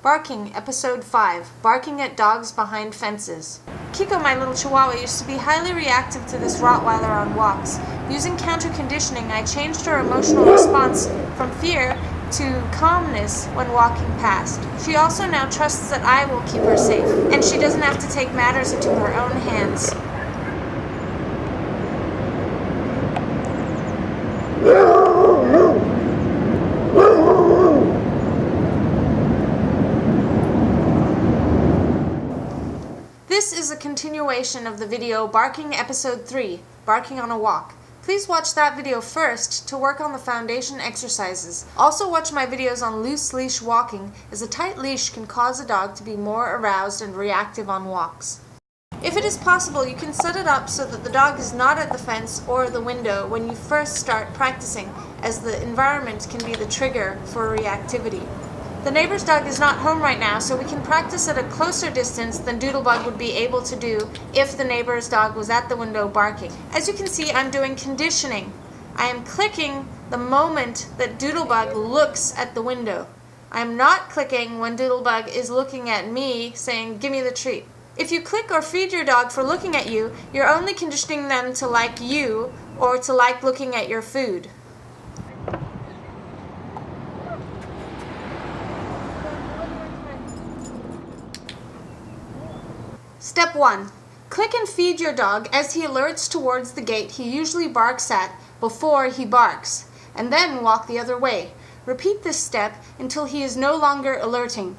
Barking, Episode 5, Barking at Dogs Behind Fences. Kiko, my little chihuahua, used to be highly reactive to this Rottweiler on walks. Using counter-conditioning, I changed her emotional response from fear to calmness when walking past. She also now trusts that I will keep her safe, and she doesn't have to take matters into her own hands. This is a continuation of the video Barking Episode 3, Barking on a Walk. Please watch that video first to work on the foundation exercises. Also watch my videos on loose leash walking, as a tight leash can cause a dog to be more aroused and reactive on walks. If it is possible, you can set it up so that the dog is not at the fence or the window when you first start practicing, as the environment can be the trigger for reactivity. The neighbor's dog is not home right now, so we can practice at a closer distance than Doodlebug would be able to do if the neighbor's dog was at the window barking. As you can see, I'm doing conditioning. I am clicking the moment that Doodlebug looks at the window. I am not clicking when Doodlebug is looking at me saying, "Give me the treat." If you click or feed your dog for looking at you, you're only conditioning them to like you or to like looking at your food. Step 1. Click and feed your dog as he alerts towards the gate he usually barks at before he barks, and then walk the other way. Repeat this step until he is no longer alerting.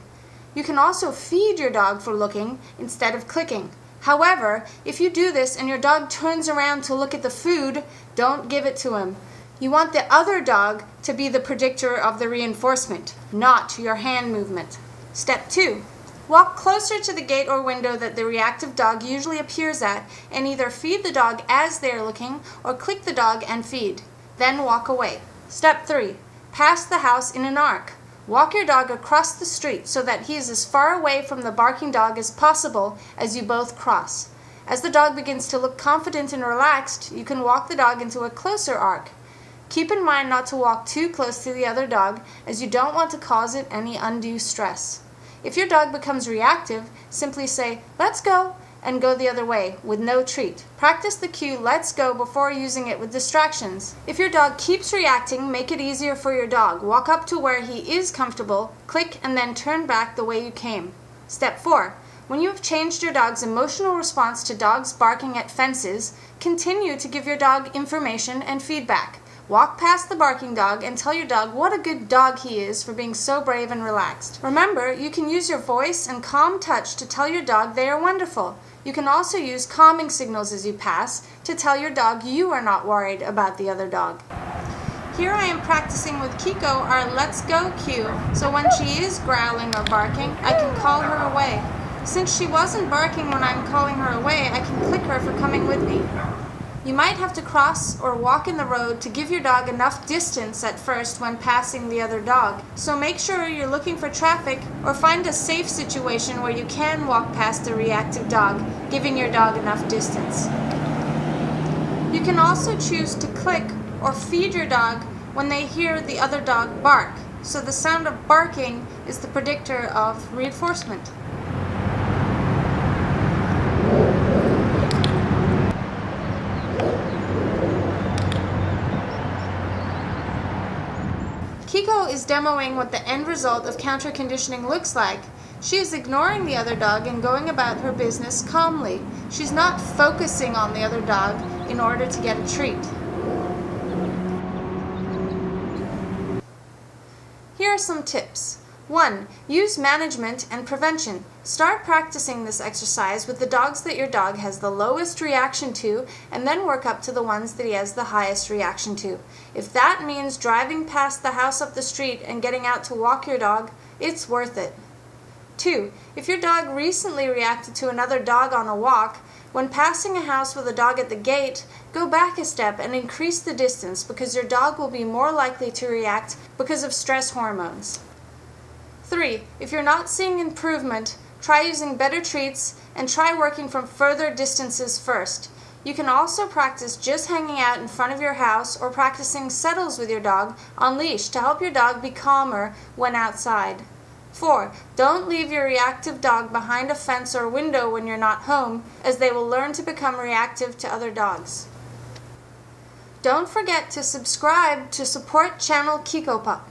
You can also feed your dog for looking instead of clicking. However, if you do this and your dog turns around to look at the food, don't give it to him. You want the other dog to be the predictor of the reinforcement, not your hand movement. Step 2. Walk closer to the gate or window that the reactive dog usually appears at and either feed the dog as they are looking or click the dog and feed. Then walk away. Step 3. Pass the house in an arc. Walk your dog across the street so that he is as far away from the barking dog as possible as you both cross. As the dog begins to look confident and relaxed, you can walk the dog into a closer arc. Keep in mind not to walk too close to the other dog, as you don't want to cause it any undue stress. If your dog becomes reactive, simply say, "Let's go," and go the other way with no treat. Practice the cue "let's go" before using it with distractions. If your dog keeps reacting, make it easier for your dog. Walk up to where he is comfortable, click, and then turn back the way you came. Step 4. When you have changed your dog's emotional response to dogs barking at fences, continue to give your dog information and feedback. Walk past the barking dog and tell your dog what a good dog he is for being so brave and relaxed. Remember, you can use your voice and calm touch to tell your dog they are wonderful. You can also use calming signals as you pass to tell your dog you are not worried about the other dog. Here I am practicing with Kiko our "let's go" cue, so when she is growling or barking, I can call her away. Since she wasn't barking when I'm calling her away, I can click her for coming with me. You might have to cross or walk in the road to give your dog enough distance at first when passing the other dog. So make sure you're looking for traffic or find a safe situation where you can walk past the reactive dog, giving your dog enough distance. You can also choose to click or feed your dog when they hear the other dog bark. So the sound of barking is the predictor of reinforcement. Kiko is demoing what the end result of counter-conditioning looks like. She is ignoring the other dog and going about her business calmly. She's not focusing on the other dog in order to get a treat. Here are some tips. 1. Use management and prevention. Start practicing this exercise with the dogs that your dog has the lowest reaction to, and then work up to the ones that he has the highest reaction to. If that means driving past the house up the street and getting out to walk your dog, it's worth it. 2. If your dog recently reacted to another dog on a walk, when passing a house with a dog at the gate, go back a step and increase the distance because your dog will be more likely to react because of stress hormones. 3. If you're not seeing improvement, try using better treats and try working from further distances first. You can also practice just hanging out in front of your house or practicing settles with your dog on leash to help your dog be calmer when outside. 4. Don't leave your reactive dog behind a fence or window when you're not home, as they will learn to become reactive to other dogs. Don't forget to subscribe to support channel Kiko Pup.